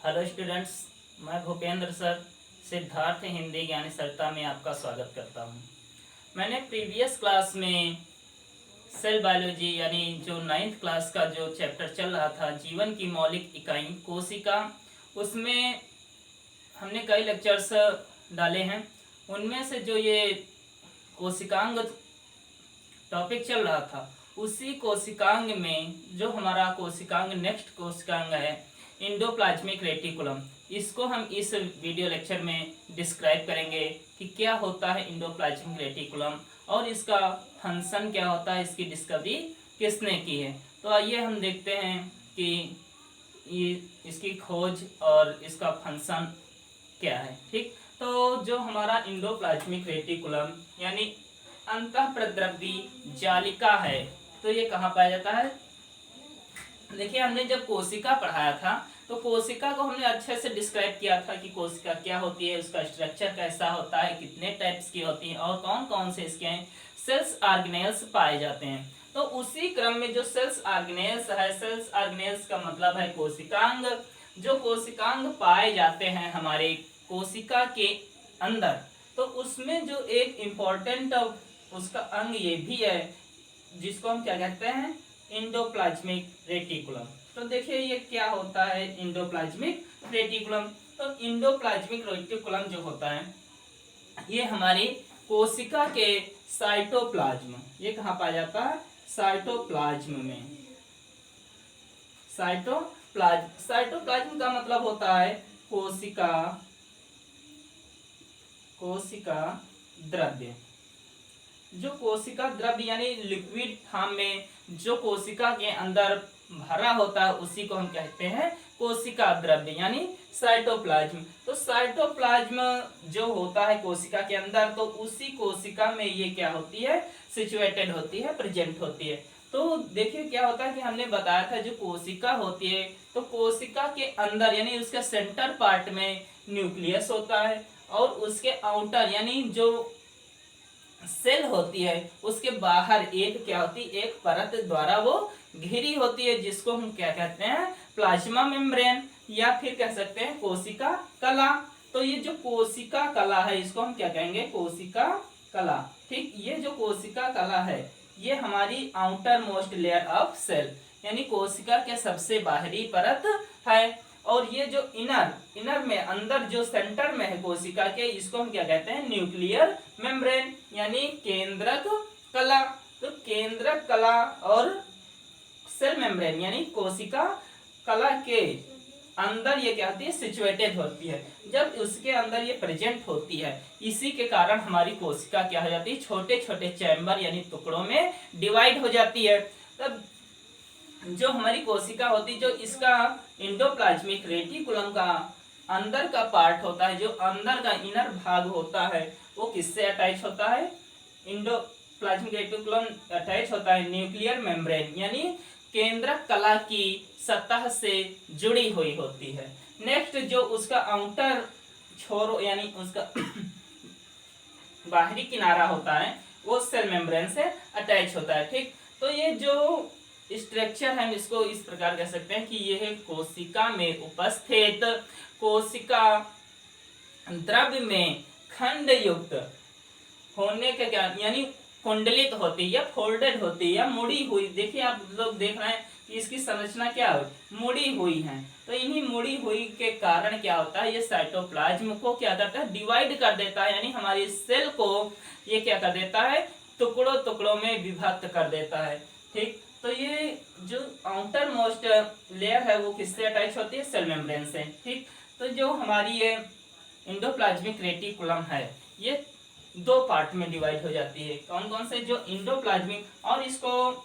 Hello students, मैं Bhupendra sir Siddharth Hindi ज्ञानी सरता में आपका स्वागत करता हूं। मैंने प्रीवियस क्लास में सेल बायोलॉजी यानी जो 9th क्लास का जो चैप्टर चल रहा था जीवन की मौलिक इकाई कोशिका, उसमें हमने कई लेक्चर्स डाले हैं। उनमें से जो ये कोशिकांग टॉपिक चल रहा था, उसी कोशिकांग में जो हमारा कोशिकांग नेक्स्ट कोशिकांग है इंडोप्लाज्मिक रेटिकुलम, इसको हम इस वीडियो लेक्चर में डिस्क्राइब करेंगे कि क्या होता है इंडोप्लाज्मिक रेटिकुलम और इसका फंक्शन क्या होता है, इसकी डिस्कवरी किसने की है। तो आइए हम देखते हैं कि इसकी खोज और इसका फंक्शन क्या है। ठीक, तो जो हमारा इंडोप्लाज्मिक रेटिकुलम यानी अंतःप्रद्रव्य जालिका है, तो ये कहाँ पाया जाता है। देखिए, हमने जब कोशिका पढ़ाया था तो कोशिका को हमने अच्छे से डिस्क्राइब किया था कि कोशिका क्या होती है, उसका स्ट्रक्चर कैसा होता है, कितने टाइप्स की होती हैं और कौन कौन से इसके सेल्स ऑर्गेनेल्स पाए जाते हैं। तो उसी क्रम में जो सेल्स ऑर्गेनेल्स है, सेल्स ऑर्गेनेल्स का मतलब है कोशिकांग। जो कोशिकांग पाए जाते हैं हमारे कोशिका के अंदर, तो उसमें जो एक इम्पोर्टेंट उसका अंग ये भी है जिसको हम क्या कहते हैं, इंडोप्लाज्मिक रेटिकुलम। तो देखिए ये क्या होता है इंडोप्लाज्मिक रेटिकुलम। तो इंडोप्लाज्मिक रेटिकुलम जो होता है ये हमारी कोशिका के साइटोप्लाज्म, ये कहाँ पाया जाता है, साइटोप्लाज्म में। साइटोप्लाज्म का मतलब होता है कोशिका द्रव्य। जो कोशिका द्रव्य यानी लिक्विड फॉर्म में जो कोशिका के अंदर भरा होता है उसी को हम कहते हैं कोशिका द्रव्य यानी साइटोप्लाज्म। तो साइटोप्लाज्म जो होता है कोशिका के अंदर, तो उसी कोशिका में ये क्या होती है, सिचुएटेड होती है, प्रेजेंट होती है। तो देखिए क्या होता है कि हमने बताया था जो कोशिका होती है, तो कोशिका के अंदर यानी उसके सेंटर पार्ट में न्यूक्लियस होता है और उसके आउटर यानी जो सेल होती है उसके बाहर एक क्या होती है, एक परत द्वारा वो घिरी होती है जिसको हम क्या कहते हैं, प्लाज्मा मेम्ब्रेन, या फिर कह सकते हैं कोशिका कला। तो ये जो कोशिका कला है इसको हम क्या कहेंगे, कोशिका कला। ठीक, ये जो कोशिका कला है ये हमारी outermost layer of cell यानी कोशिका के सबसे बाहरी परत है। और ये जो इनर में अंदर जो सेंटर में है कोशिका के, इसको हम क्या कहते हैं, न्यूक्लियर मेम्ब्रेन यानी केंद्रक कला। तो केंद्रक कला और सेल मेम्ब्रेन यानी कोशिका कला के अंदर ये क्या होती है, सिचुएटेड होती है। जब उसके अंदर ये प्रेजेंट होती है, इसी के कारण हमारी कोशिका क्या हो जाती है, छोटे छोटे चैम्बर यानी टुकड़ों में डिवाइड हो जाती है। तब जो हमारी कोशिका होती, जो इसका इंडोप्लाज्मिक रेटिकुलम का अंदर का पार्ट होता है, जो अंदर का इनर भाग होता है, वो किससे अटैच होता है, इंडोप्लाज्मिक रेटिकुलम अटैच होता है न्यूक्लियर मेम्ब्रेन यानी केंद्रक कला की सतह से जुड़ी हुई होती है। नेक्स्ट जो उसका आउटर छोर यानी उसका बाहरी किनारा होता है वो सेल मेम्ब्रेन से अटैच होता है। ठीक, तो ये जो स्ट्रक्चर है इसको इस प्रकार कह सकते हैं कि यह कोशिका में उपस्थित कोशिका द्रव्य में खंड युक्त होने के क्या यानी कुंडलित होती है या फोल्डेड होती है या मुड़ी हुई। देखिए आप लोग देख रहे हैं कि इसकी संरचना क्या है, मुड़ी हुई है। तो इन्हीं मुड़ी हुई के कारण क्या होता है, ये साइटोप्लाज्म को क्या करता है, डिवाइड कर देता है यानी हमारी सेल को ये क्या कर देता है, टुकड़ों टुकड़ों में विभक्त कर देता है। ठीक, तो ये जो आउटर मोस्ट लेयर है वो किससे अटैच होती है, सेल मेम्ब्रेन से। ठीक, तो जो हमारी ये इंडोप्लाज्मिक रेटिकुलम है ये दो पार्ट में डिवाइड हो जाती है। कौन कौन से, जो इंडोप्लाज्मिक, और इसको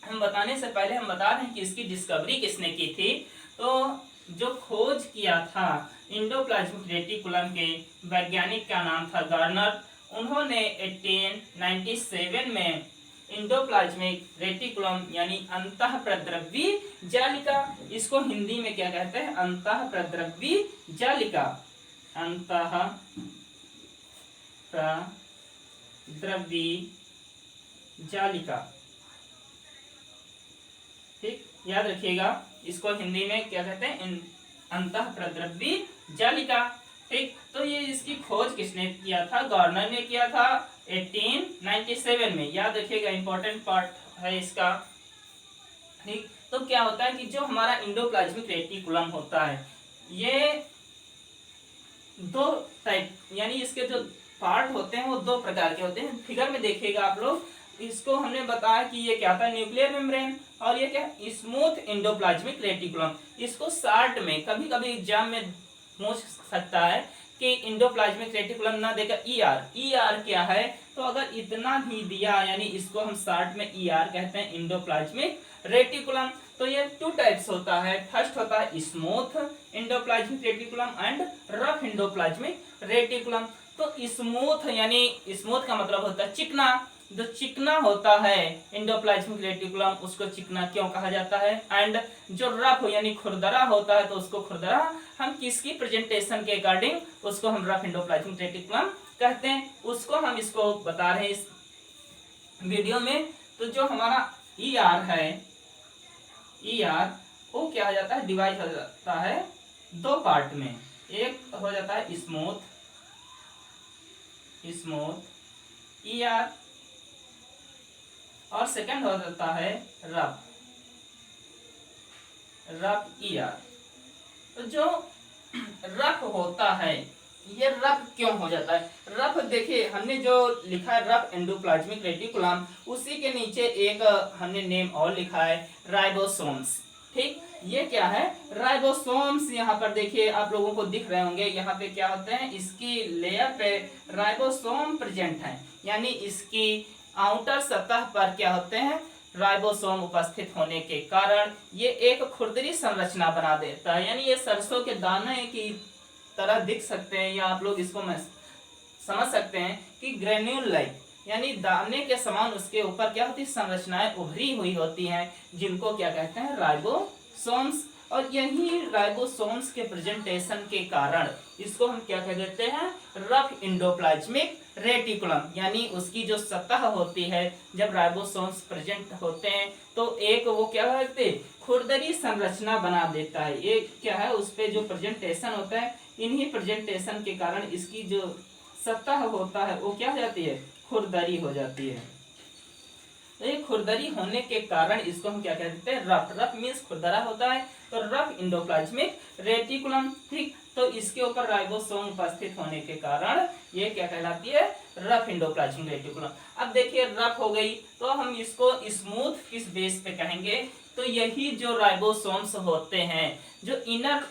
हम बताने से पहले हम बता दें कि इसकी डिस्कवरी किसने की थी। तो जो खोज किया था इंडोप्लाज्मिक रेटिकुलम के वैज्ञानिक का नाम था गार्नर। उन्होंने 1897 में इंडोप्लाज्मिक रेटिकुलम यानी अंतःप्रद्रव्य जालिका, इसको हिंदी में क्या कहते हैं, अंतःप्रद्रव्य जालिका, अंतःप्रद्रव्य जालिका। ठीक, याद रखिएगा इसको हिंदी में क्या कहते हैं, अंतः प्रद्रव्य जालिका। ठीक, तो ये इसकी खोज किसने किया था? गार्नर ने किया था 1897 में। याद रखिएगा, इंपॉर्टेंट पार्ट है इसका। ठीक, तो क्या होता है कि जो हमारा इंडोप्लाज्मिक रेटिकुलम होता है, ये दो टाइप, यानी इसके जो पार्ट होते हैं वो दो प्रकार के होते हैं। फिगर में देखिएगा आप लोग, इसको हमने बताया कि ये क्या था, न्यूक्लियर मेम्ब्रेन, और ये क्या, स्मूथ इंडोप्लाज्मिक रेटिकुलम। इसको शार्ट में कभी कभी एग्जाम में पूछ सकता है कि इंडोप्लाज्मिक रेटिकुलम ना देकर ईआर क्या है, तो अगर इतना भी दिया यानी इसको हम शार्ट में ईआर कहते हैं, इंडोप्लाज्मिक रेटिकुलम। तो ये टू टाइप्स होता है। फर्स्ट होता है smooth endoplasmic reticulum and rough endoplasmic reticulum. तो स्मूथ यानी स्मूथ का मतलब होता है चिकना, जो चिकना होता है इंडोप्लाज्मिक रेटिकुलम, उसको चिकना क्यों कहा जाता है। एंड जो रफ यानी खुरदरा होता है, तो उसको खुरदरा हम किसकी प्रेजेंटेशन के अकॉर्डिंग उसको हम रफ इंडोप्लाज्मिक रेटिकुलम कहते हैं, उसको हम इसको बता रहे हैं इस वीडियो में। तो जो हमारा ईआर है, ईआर वो क्या हो जाता है, डिवाइड हो जाता है दो पार्ट में। एक हो जाता है स्मूथ ईआर, और सेकंड हो जाता है रफ ईआर। तो जो रफ होता है, ये रफ क्यों हो जाता है? रफ देखिए, हमने जो लिखा है रफ एंडोप्लाज्मिक रेटिकुलम, उसी के नीचे एक हमने नेम और लिखा है, राइबोसोम्स। ठीक, ये क्या है, राइबोसोम्स। यहाँ पर देखिए आप लोगों को दिख रहे होंगे, यहाँ पे क्या होते हैं, इसकी लेयर पे राइबोसोम प्रेजेंट है, यानी इसकी आउटर सतह पर क्या होते हैं, राइबोसोम उपस्थित होने के कारण ये एक खुरदरी संरचना बना देता है। यानी ये सरसों के दाने की तरह दिख सकते हैं, या आप लोग इसको समझ सकते हैं कि ग्रेन्यूल लाइक, यानी दाने के समान उसके ऊपर क्या होती है, संरचनाएं उभरी हुई होती हैं, जिनको क्या कहते हैं, राइबोसोम्स। और यही राइबोसोम्स के प्रेजेंटेशन के कारण इसको हम क्या कह देते हैं, रफ इंडोप्लाज्मिक रेटिकुलम। यानी उसकी जो सतह होती है, जब राइबोसोम्स प्रेजेंट होते हैं तो एक वो क्या करते हैं, खुरदरी संरचना बना देता है। ये क्या है, उस पे जो प्रेजेंटेशन होता है, इन्हीं प्रेजेंटेशन के कारण इसकी जो सतह होता है वो क्या हो जाती है, खुरदरी हो जाती है। तो ये खुरदरी होने के कारण इसको हम क्या कहते हैं, रफ मीन्स खुरदरा होता है, तो रफ इंडोप्लाज्मिक रेटिकुलम। ठीक, तो इसके ऊपर राइबोसोम उपस्थित होने के कारण ये क्या कहलाती है, रफ इंडोप्लाज्मिक रेटिकुलम। अब देखिए रफ हो गई, तो हम इसको स्मूथ किस बेस पे कहेंगे, तो यही जो राइबोसोम्स होते हैं, जो इनर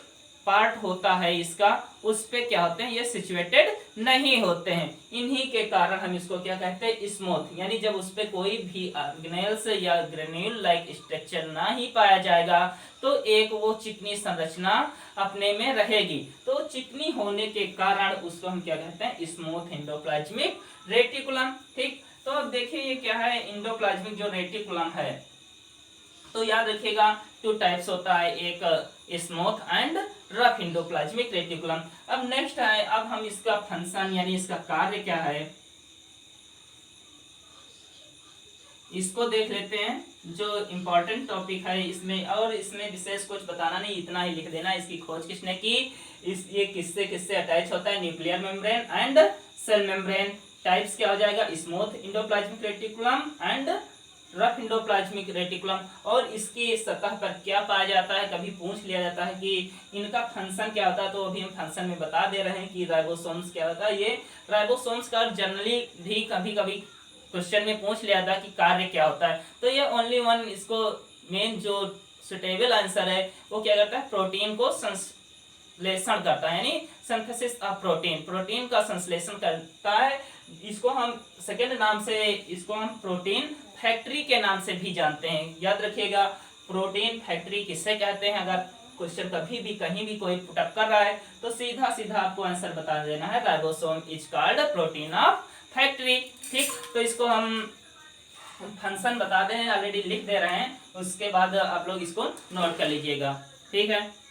पार्ट होता है इसका, उस पे क्या होते हैं, ये सिचुएटेड नहीं होते हैं। इन्हीं के कारण हम इसको क्या कहते हैं, स्मूथ। यानी जब उस पे कोई भी ऑर्गेनेल्स या ग्रेन्यूल लाइक स्ट्रक्चर ना ही पाया जाएगा, तो एक वो चिकनी संरचना अपने में रहेगी। तो चिकनी होने के कारण उसको हम क्या कहते हैं, स्मूथ इंडोप्लाज्मिक रेटिकुलम। ठीक, तो अब देखिए ये क्या है, इंडोप्लाज्मिक जो रेटिकुलम है, तो याद रखिएगा टू टाइप्स होता है, एक smooth and rough endoplasmic reticulum. अब नेक्स्ट है, अब हम इसका फंक्शन यानी इसका कार्य क्या है, इसको देख लेते हैं। जो इम्पोर्टेंट टॉपिक है इसमें, और इसमें विशेष कुछ बताना नहीं, इतना ही लिख देना, इसकी खोज किसने की, ये किससे किससे अटैच होता है, nuclear membrane and cell membrane. Types क्या हो जाएगा, smooth endoplasmic reticulum and rough endoplasmic reticulum. और इसकी सतह पर क्या पाया जाता है, कभी पूछ लिया जाता है कि इनका फंक्शन क्या होता है, तो अभी हम फंक्शन में बता दे रहे हैं कि राइबोसोम्स क्या होता है। ये राइबोसोम्स का जनरली भी कभी कभी क्वेश्चन में पूछ लिया था कि कार्य क्या होता है, तो ये ओनली वन, इसको मेन जो सुटेबल आंसर है वो क्या करता है, प्रोटीन को संश्लेषण करता है, यानी सिंथेसिस ऑफ प्रोटीन, प्रोटीन का संश्लेषण करता है। इसको हम सेकेंड नाम से, इसको हम प्रोटीन फैक्ट्री के नाम से भी जानते हैं। याद रखिएगा, प्रोटीन फैक्ट्री किसे कहते हैं, अगर क्वेश्चन कभी भी कहीं भी कोई पुटअप कर रहा है तो सीधा सीधा आपको आंसर बता देना है, ribosome is called protein of factory. ठीक, तो इसको हम फंक्शन बता दें, ऑलरेडी लिख दे रहे हैं, उसके बाद आप लोग इसको नोट कर लीजिएगा। ठीक है,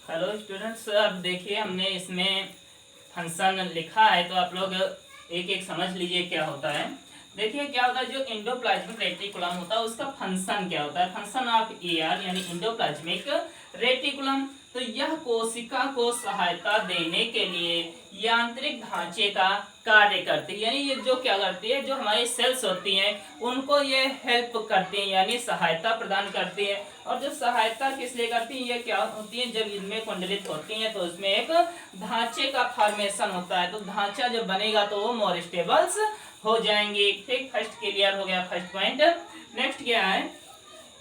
हेलो स्टूडेंट्स, अब देखिए हमने इसमें फंक्शन लिखा है तो आप लोग एक एक समझ लीजिए क्या होता है। देखिए क्या होता है, जो एंडोप्लाज्मिक रेटिकुलम होता है उसका फंक्शन क्या होता है, फंक्शन ऑफ एआर यानी एंडोप्लाज्मिक रेटिकुलम। तो यह कोशिका को सहायता देने के लिए यांत्रिक ढांचे का कार्य करती है, यानी ये जो क्या करती है, जो हमारी सेल्स होती हैं उनको ये हेल्प करती है यानी सहायता प्रदान करती है। और जो सहायता किस लिए करती है, ये क्या होती है, जब इनमें कुंडलित होती हैं तो उसमें एक ढांचे का फॉर्मेशन होता है, तो ढांचा जब बनेगा तो वो मोर स्टेबल्स हो जाएंगे। ठीक, फर्स्ट क्लियर हो गया, फर्स्ट पॉइंट। नेक्स्ट क्या है,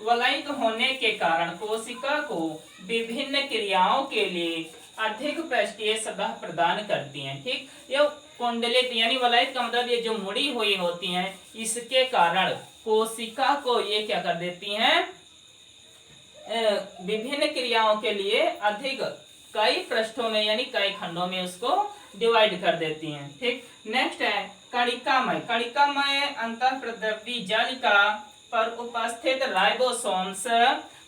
वलयिक होने के कारण कोशिका को विभिन्न क्रियाओं के लिए अधिक पृष्ठीय सतह प्रदान करती हैं। ठीक, ये कुंडलित यानी वलयिक का मतलब ये जो मुड़ी हुई होती हैं, इसके कारण कोशिका को ये क्या कर देती हैं, विभिन्न क्रियाओं के लिए अधिक कई पृष्ठों में यानी कई खंडों में उसको डिवाइड कर देती हैं। ठीक, नेक्स्ट है कणिकामय। कणिकामय अंतःप्रद्रवी जालिका पर उपस्थित राइबोसोम्स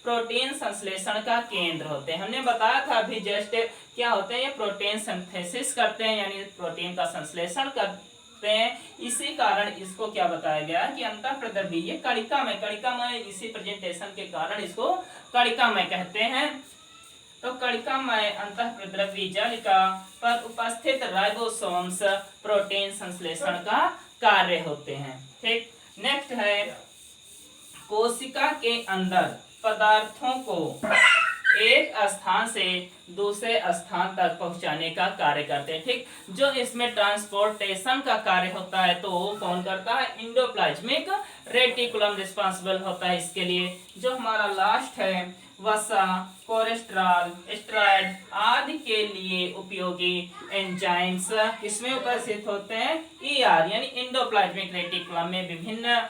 प्रोटीन संश्लेषण का केंद्र होते हैं। हमने बताया था अभी जस्ट क्या होते हैं, ये प्रोटीन सिंथेसिस करते हैं यानी प्रोटीन का संश्लेषण करते हैं। इसी कारण इसको क्या बताया गया कि अंतःप्रद्रवी, ये कणिकामय इसी प्रेजेंटेशन के कारण इसको कणिकामय कहते हैं। तो कणिकामय अंतःप्रद्रवी जालिका पर उपस्थित राइबोसोम्स प्रोटीन संश्लेषण का कार्य होते हैं। ठीक, नेक्स्ट है कोशिका के अंदर पदार्थों को एक स्थान से दूसरे स्थान तक पहुंचाने का कार्य करते हैं। ठीक, जो इसमें ट्रांसपोर्टेशन का कार्य होता है तो वो कौन करता है, एंडोप्लाज्मिक रेटिकुलम रिस्पांसिबल होता है इसके लिए। जो हमारा लास्ट है वसा, कोलेस्ट्रॉल, स्टेरॉइड आदि के लिए उपयोगी एंजाइम्स इसमें उपस्थित होते हैं ईआर यानी एंडोप्लाज्मिक रेटिकुलम में विभिन्न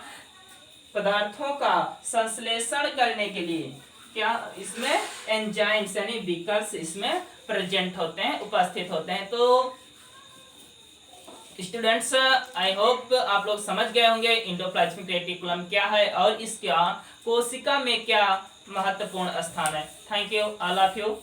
पदार्थों का संश्लेषण करने के लिए क्या इसमें एंजाइम्स यानी व्हीकल्स इसमें प्रेजेंट होते हैं, उपस्थित होते हैं। तो स्टूडेंट्स आई होप आप लोग समझ गए होंगे एंडोप्लाज्मिक रेटिकुलम क्या है और इसका कोशिका में क्या महत्वपूर्ण स्थान है। Thank you all of you.